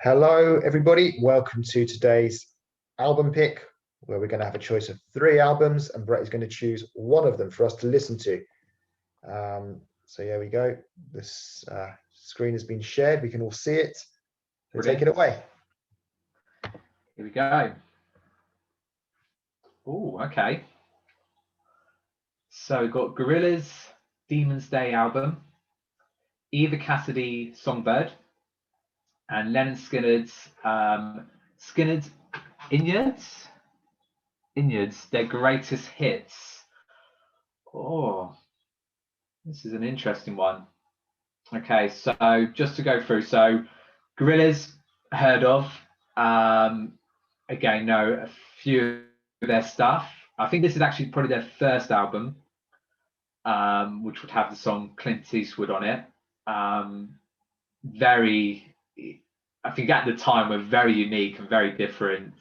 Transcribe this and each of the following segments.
Hello, everybody. Welcome to today's album pick, where we're going to have a choice of 3 albums, and Brett is going to choose one of them for us to listen to. So here we go. This screen has been shared. We can all see it. So take it away. Here we go. Oh, okay. So we've got Gorillaz Demon's Day album, Eva Cassidy Songbird, and Lynryd Skynyrd's Skynyrd, their greatest hits. Oh, this is an interesting one. Okay, so just to go through, so Gorillaz, heard of. Again, know a few of their stuff. I think this is actually probably their first album, which would have the song Clint Eastwood on it. I think at the time were very unique and very different,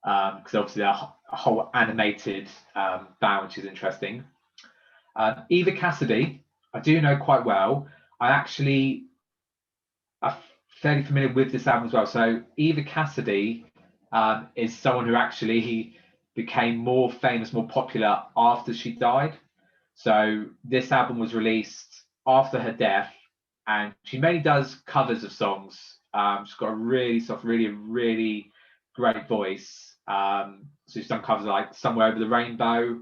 because obviously they're a whole animated band, which is interesting. Eva Cassidy, I do know quite well. I'm fairly familiar with this album as well. So Eva Cassidy is someone who actually became more famous, more popular after she died. So this album was released after her death, and she mainly does covers of songs. She's got a really soft, really great voice. So she's done covers like Somewhere Over the Rainbow,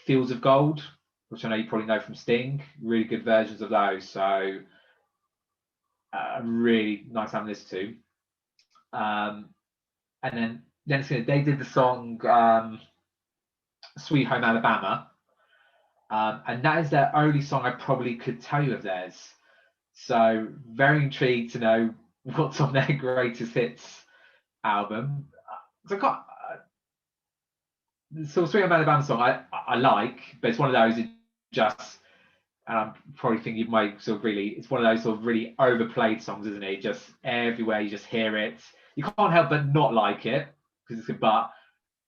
Fields of Gold, which I know you probably know from Sting. Really good versions of those. So really nice album to listen to. And then they did the song Sweet Home Alabama. And that is their only song I probably could tell you of theirs. So very intrigued to know what's on their greatest hits album. So Sweet Home Alabama song I like, but it's one of those and I'm probably thinking you might it's one of those sort of really overplayed songs, isn't it? Just everywhere you just hear it. You can't help but not like it, but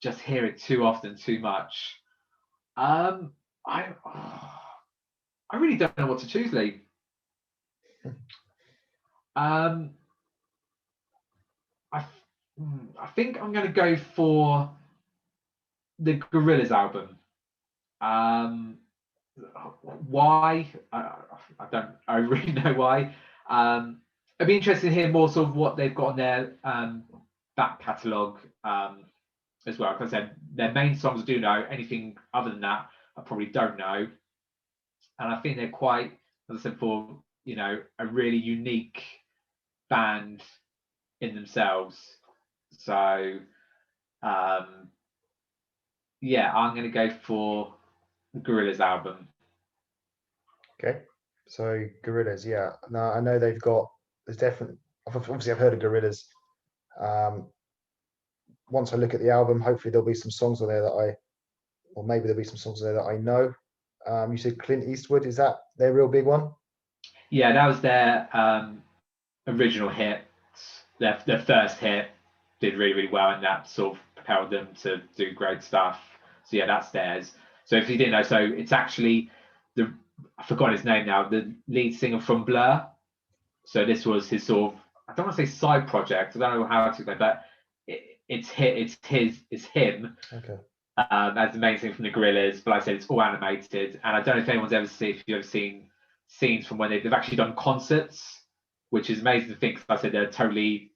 just hear it too often, too much. I really don't know what to choose, Lee. I think I'm going to go for the Gorillaz album. Why? I really know why. I'd be interested to hear more sort of what they've got on their back catalogue as well. Like I said, their main songs I do know. Anything other than that, I probably don't know. And I think they're quite, as I said before, a really unique band in themselves. So, yeah, I'm going to go for the Gorillaz album. Okay, so Gorillaz, yeah. Now I know obviously I've heard of Gorillaz. Once I look at the album, hopefully there'll be some songs on there maybe there'll be some songs there that I know. You said Clint Eastwood, is that their real big one? Yeah, that was their original hit. Their first hit did really well, and that sort of propelled them to do great stuff. So yeah, that's theirs. So if you didn't know, so it's actually I forgot his name now, the lead singer from Blur. So this was his sort of, I don't want to say side project, I don't know how to explain, but it's him. Okay. As the main thing from the Gorillaz, but like I said, it's all animated. And I don't know if anyone's if you've ever seen scenes from when they've actually done concerts, which is amazing to think, because I said they're a totally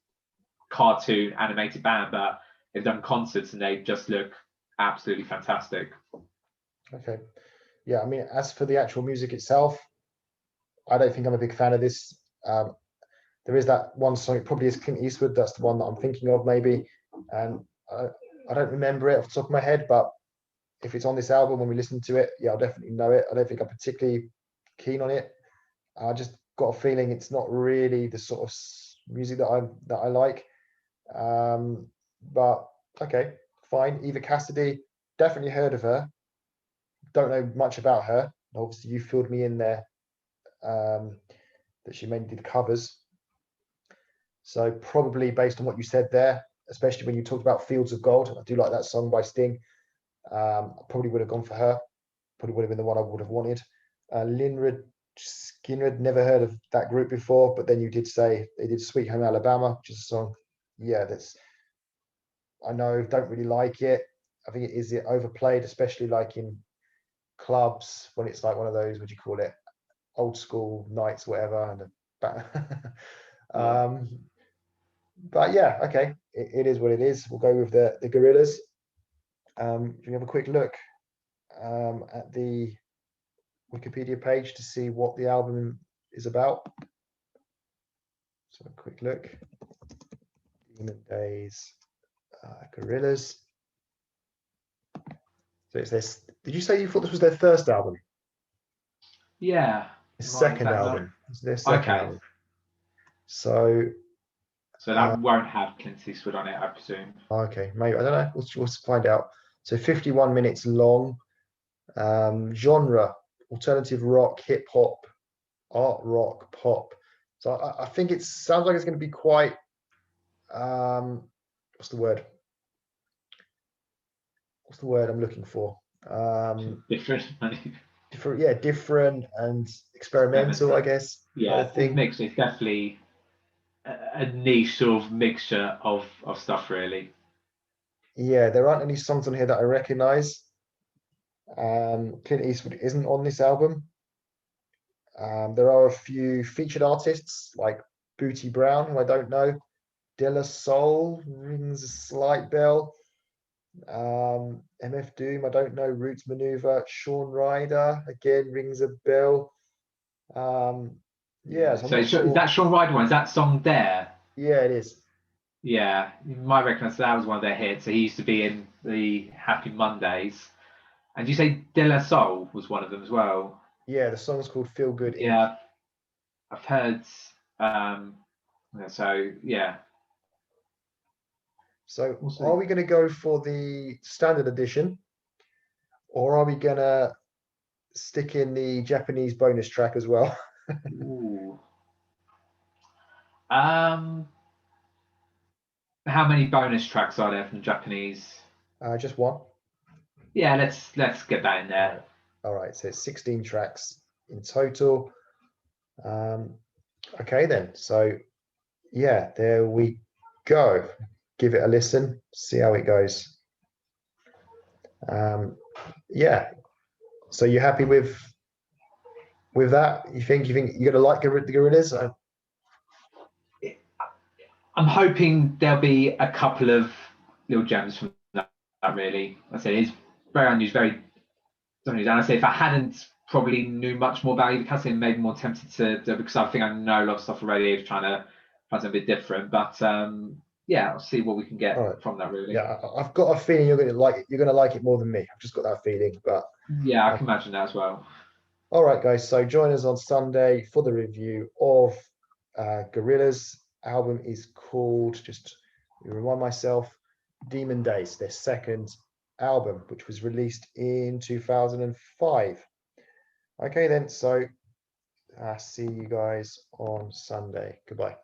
cartoon animated band, but they've done concerts and they just look absolutely fantastic. Okay. Yeah, I mean, as for the actual music itself, I don't think I'm a big fan of this. There is that one song, it probably is Clint Eastwood, that's the one that I'm thinking of maybe, and I don't remember it off the top of my head, but if it's on this album when we listen to it, yeah, I'll definitely know it. I don't think I'm particularly keen on it. I just got a feeling it's not really the sort of music that I like. But okay, fine. Eva Cassidy, definitely heard of her. Don't know much about her. Obviously, you filled me in there that she mainly did covers. So probably based on what you said there, especially when you talked about Fields of Gold, I do like that song by Sting. I probably would have gone for her. Probably would have been the one I would have wanted. Lynryd Skynyrd, never heard of that group before, but then you did say they did Sweet Home Alabama, which is a song. Yeah, I know, don't really like it. I think it is overplayed, especially like in clubs when it's like one of those, what do you call it, old school nights, whatever. But yeah, okay, it is what it is. We'll go with the Gorillaz. Do you have a quick look at the Wikipedia page to see what the album is about? So a quick look. Demon Days, Gorillaz. So it's this. Did you say you thought this was their first album? Yeah. His second album. It's their second album. So that won't have Clint Eastwood on it, I presume. Okay, maybe, I don't know. We'll find out. So 51 minutes long. Genre: alternative rock, hip hop, art rock, pop. So I think it sounds like it's going to be quite. What's the word? What's the word I'm looking for? Different. Different, yeah, different and experimental, I guess. Yeah, I think it's definitely a niche sort of mixture of stuff, really. Yeah, there aren't any songs on here that I recognize. Clint Eastwood isn't on this album. There are a few featured artists like Booty Brown, who I don't know. De La Soul rings a slight bell. MF Doom, I don't know. Roots Maneuver, Shawn Ryder again rings a bell. Yeah, so is that Shawn Ryder one? Is that song there? Yeah, it is. Yeah, you might recognise that was one of their hits. So he used to be in the Happy Mondays. And you say De La Soul was one of them as well? Yeah, the song's called Feel Good Inc. Yeah, I've heard. So yeah. So are we going to go for the standard edition, or are we going to stick in the Japanese bonus track as well? Ooh. How many bonus tracks are there from Japanese? Just one. Yeah, let's get that in there. All right, so it's 16 tracks in total. Okay then, so yeah, there we go. Give it a listen, see how it goes. Yeah, so you're happy with that? You think you're gonna like the Gorillaz? I'm hoping there'll be a couple of little gems from that. Really, I say it's very unusual, very unusual. And I say if I hadn't probably knew much more about Eva Cassidy, maybe more tempted to because I think I know a lot of stuff already. Trying to find something a bit different, but yeah, I'll see what we can get from that. Really, yeah, I've got a feeling you're gonna like it more than me. I've just got that feeling, but yeah, I can imagine that as well. All right, guys. So join us on Sunday for the review of Gorillaz. Album is called, just to remind myself, Demon Days, their second album, which was released in 2005. Okay, then. So see you guys on Sunday. Goodbye.